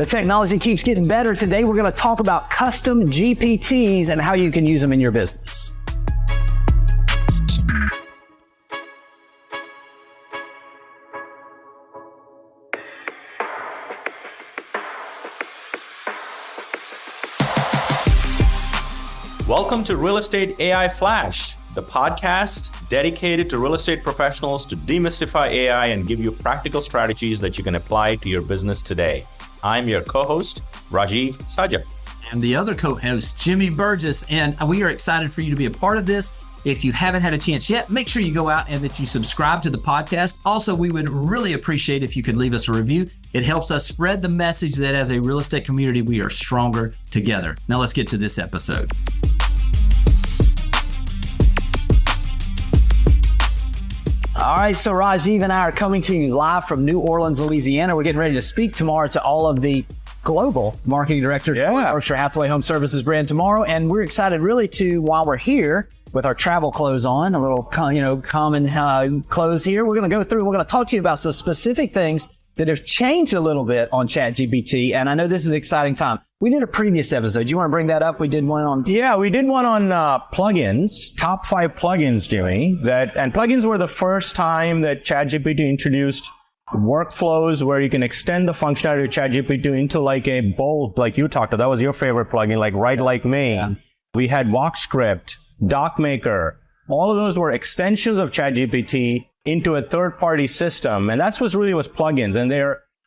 The technology keeps getting better. Today, we're going to talk about custom GPTs and how you can use them in your business. Welcome to Real Estate AI Flash, the podcast dedicated to real estate professionals to demystify AI and give you practical strategies that you can apply to your business today. I'm your co-host, Rajeev Sajja. And the other co-host, Jimmy Burgess, and we are excited for you to be a part of this. If you haven't had a chance yet, make sure you go out and that you subscribe to the podcast. Also, we would really appreciate if you could leave us a review. It helps us spread the message that as a real estate community, we are stronger together. Now let's get to this episode. All right, so Rajeev and I are coming to you live from New Orleans, Louisiana. We're getting ready to speak tomorrow to all of the global marketing directors for Berkshire Hathaway Home Services brand tomorrow. And we're excited really to, while we're here with our travel clothes on, a little common clothes here, we're going to go through, we're going to talk to you about some specific things that have changed a little bit on ChatGPT. And I know this is an exciting time. We did a previous episode. Do you want to bring that up? We did one on... Yeah, we did one on plugins, top 5 plugins, Jimmy. And plugins were the first time that ChatGPT introduced workflows where you can extend the functionality of ChatGPT into like a bold, like you talked about. That was your favorite plugin, like Write Like Me. Yeah. We had WalkScript, DocMaker. All of those were extensions of ChatGPT into a third-party system. And that's what really was plugins. And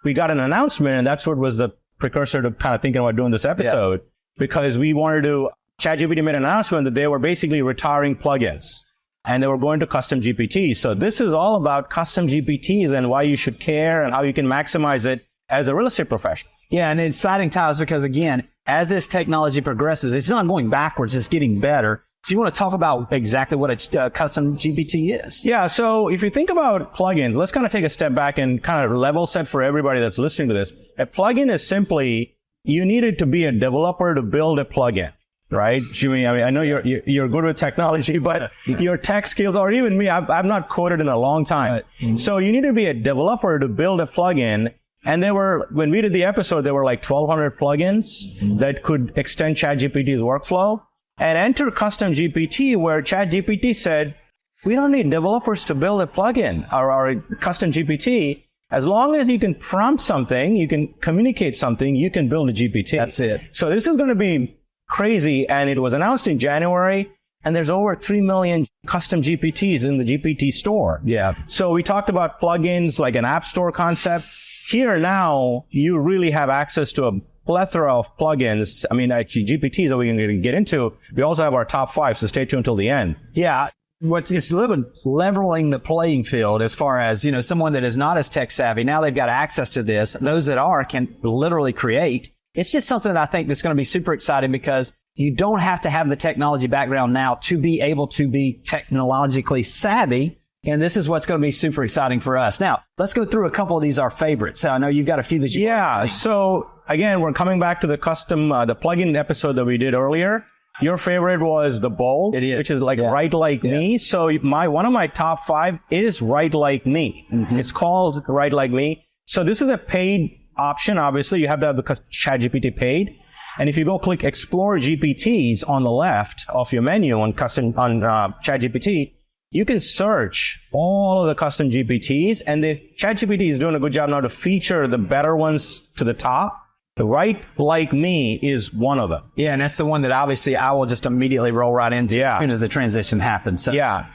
we got an announcement, and that's what was the precursor to kind of thinking about doing this episode, because we wanted to, ChatGPT made an announcement that they were basically retiring plugins and they were going to custom GPTs. So this is all about custom GPTs and why you should care and how you can maximize it as a real estate professional. Yeah, and exciting times because, again, as this technology progresses, it's not going backwards, it's getting better. So you want to talk about exactly what a custom GPT is? Yeah, so if you think about plugins, let's kind of take a step back and kind of level set for everybody that's listening to this. A plugin is simply, you needed to be a developer to build a plugin, right? Jimmy, I mean, I know you're good with technology, but your tech skills, or even me, I've not coded in a long time. So you need to be a developer to build a plugin. And when we did the episode, there were like 1,200 plugins that could extend ChatGPT's workflow. And enter custom GPT, where ChatGPT said, we don't need developers to build a plugin or a custom GPT. As long as you can prompt something, you can communicate something, you can build a GPT. That's it. So this is going to be crazy. And it was announced in January, and there's over 3 million custom GPTs in the GPT store. Yeah. So we talked about plugins like an app store concept. Here now, you really have access to a plethora of plugins. I mean, actually GPTs that we're going to get into. We also have our top 5, so stay tuned till the end. Yeah. It's leveling the playing field as far as, someone that is not as tech savvy. Now they've got access to this. Those that are can literally create. It's just something that I think that's going to be super exciting because you don't have to have the technology background now to be able to be technologically savvy. And this is what's going to be super exciting for us. Now, let's go through a couple of these, our favorites. I know you've got a few that you want to see. So again, we're coming back to the custom, the plugin episode that we did earlier. Your favorite was the Bold, which is like Write Like Me. So one of my top 5 is Write Like Me. Mm-hmm. It's called Write Like Me. So this is a paid option. Obviously, you have to have the ChatGPT paid. And if you go click Explore GPTs on the left of your menu on ChatGPT, you can search all of the custom GPTs, and the ChatGPT is doing a good job now to feature the better ones to the top. The Write Like Me is one of them. Yeah, and that's the one that obviously I will just immediately roll right into as soon as the transition happens. So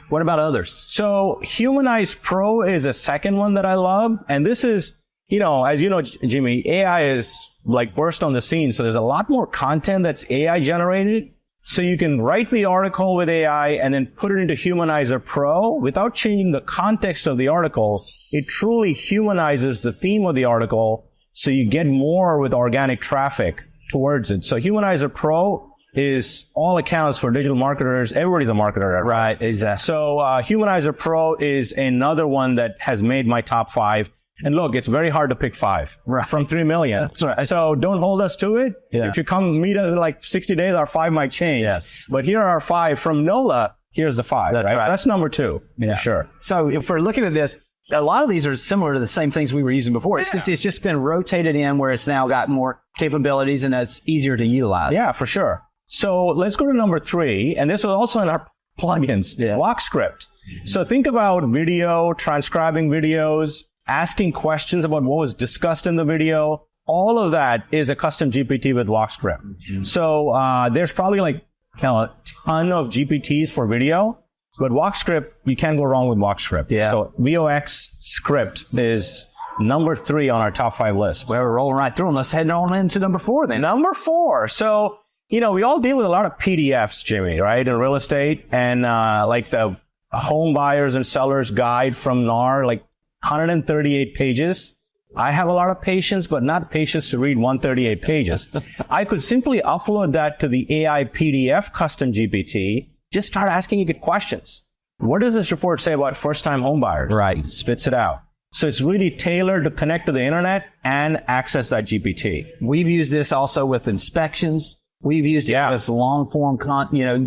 what about others? So Humanize Pro is a second one that I love. And this is, as you know, Jimmy, AI is like burst on the scene. So there's a lot more content that's AI generated. So you can write the article with AI and then put it into Humanizer Pro without changing the context of the article. It truly humanizes the theme of the article, so you get more with organic traffic towards it. So Humanizer Pro is all accounts for digital marketers. Everybody's a marketer. Right, exactly. So Humanizer Pro is another one that has made my top 5. And look, it's very hard to pick 5 from 3 million. That's right. So don't hold us to it. Yeah. If you come meet us in like 60 days, our 5 might change. Yes. But here are our 5 from NOLA. Here's the 5. That's right. That's number 2. Yeah. Sure. So if we're looking at this, a lot of these are similar to the same things we were using before. It's just been rotated in where it's now got more capabilities and it's easier to utilize. Yeah, for sure. So let's go to number 3. And this was also in our plugins, block script. So think about video, transcribing videos, asking questions about what was discussed in the video. All of that is a custom GPT with block script. So there's probably like a ton of GPTs for video. But Vox script, you can't go wrong with Vox script. Yeah. So VOX script is number 3 on our top 5 list. Well, we're rolling right through them. Let's head on into number 4 then. Number 4. So, we all deal with a lot of PDFs, Jimmy, right, in real estate. And like the home buyers and sellers guide from NAR, like 138 pages. I have a lot of patience, but not patience to read 138 pages. I could simply upload that to the AI PDF custom GPT. Just start asking it questions. What does this report say about first-time home buyers? Right. Spits it out. So it's really tailored to connect to the internet and access that GPT. We've used this also with inspections. We've used it with long-form,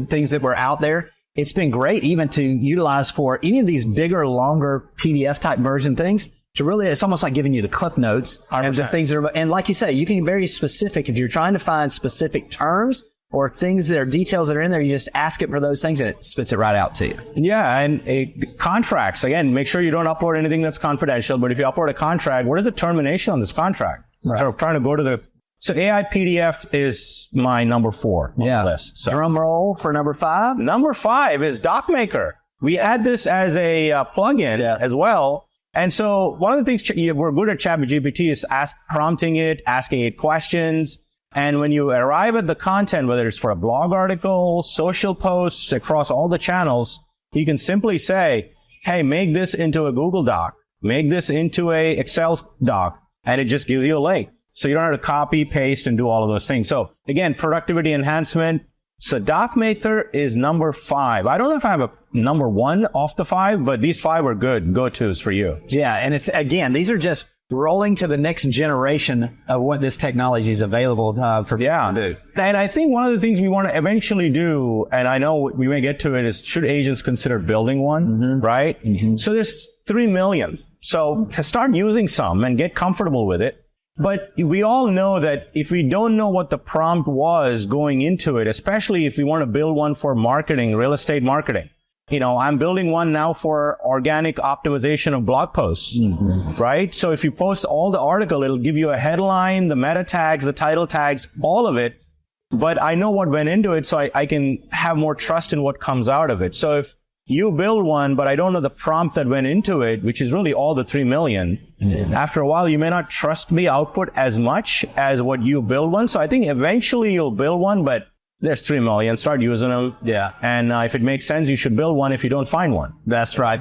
things that were out there. It's been great even to utilize for any of these bigger, longer PDF-type version things. To really, it's almost like giving you the cliff notes 100%. And the things that are, and like you say, you can be very specific. If you're trying to find specific terms or things that are details that are in there, you just ask it for those things and it spits it right out to you. Yeah, and contracts, again, make sure you don't upload anything that's confidential, but if you upload a contract, what is the termination on this contract? Right. So trying to go to so AI PDF is my number 4 on the list. So. Drum roll for number 5. Number 5 is DocMaker. We add this as a plugin as well. And so one of the things we're good at ChatGPT is prompting it, asking it questions. And when you arrive at the content, whether it's for a blog article, social posts across all the channels, you can simply say, hey, make this into a Google Doc, make this into a Excel doc, and it just gives you a link. So you don't have to copy, paste, and do all of those things. So again, productivity enhancement. So DocMaker is number 5. I don't know if I have a number 1 off the 5, but these 5 are good go-tos for you. Yeah, and it's, again, these are just rolling to the next generation of what this technology is available for people to do. And I think one of the things we want to eventually do, and I know we may get to it, is should agents consider building one, right? So there's 3 million. So start using some and get comfortable with it. But we all know that if we don't know what the prompt was going into it, especially if we want to build one for marketing, real estate marketing, I'm building one now for organic optimization of blog posts, right? So if you post all the article, it'll give you a headline, the meta tags, the title tags, all of it. But I know what went into it, so I can have more trust in what comes out of it. So if you build one, but I don't know the prompt that went into it, which is really all the 3 million, after a while, you may not trust the output as much as what you build one. So I think eventually you'll build one, but there's 3 million. Start using them. Yeah. And if it makes sense, you should build one if you don't find one. That's right.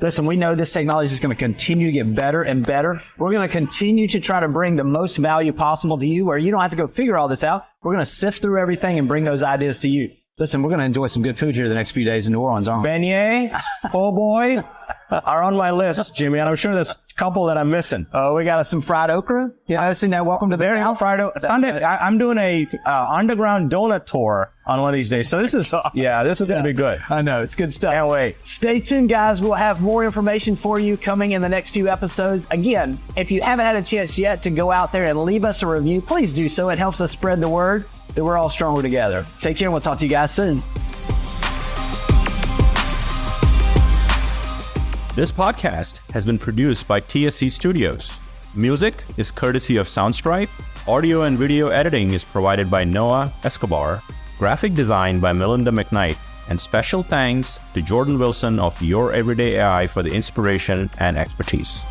Listen, we know this technology is going to continue to get better and better. We're going to continue to try to bring the most value possible to you where you don't have to go figure all this out. We're going to sift through everything and bring those ideas to you. Listen, we're going to enjoy some good food here the next few days in New Orleans, aren't we? Beignet, po' boy are on my list, Jimmy, and I'm sure there's a couple that I'm missing. Oh, we got some fried okra. Yeah, I've seen that. Welcome to the house. Fried okra. Sunday, I'm doing a underground donut tour on one of these days. So this is going to be good. I know. It's good stuff. Can't wait. Stay tuned, guys. We'll have more information for you coming in the next few episodes. Again, if you haven't had a chance yet to go out there and leave us a review, please do so. It helps us spread the word that we're all stronger together. Take care. We'll talk to you guys soon. This podcast has been produced by TSC Studios. Music is courtesy of Soundstripe. Audio and video editing is provided by Noah Escobar. Graphic design by Melinda McKnight. And special thanks to Jordan Wilson of Your Everyday AI for the inspiration and expertise.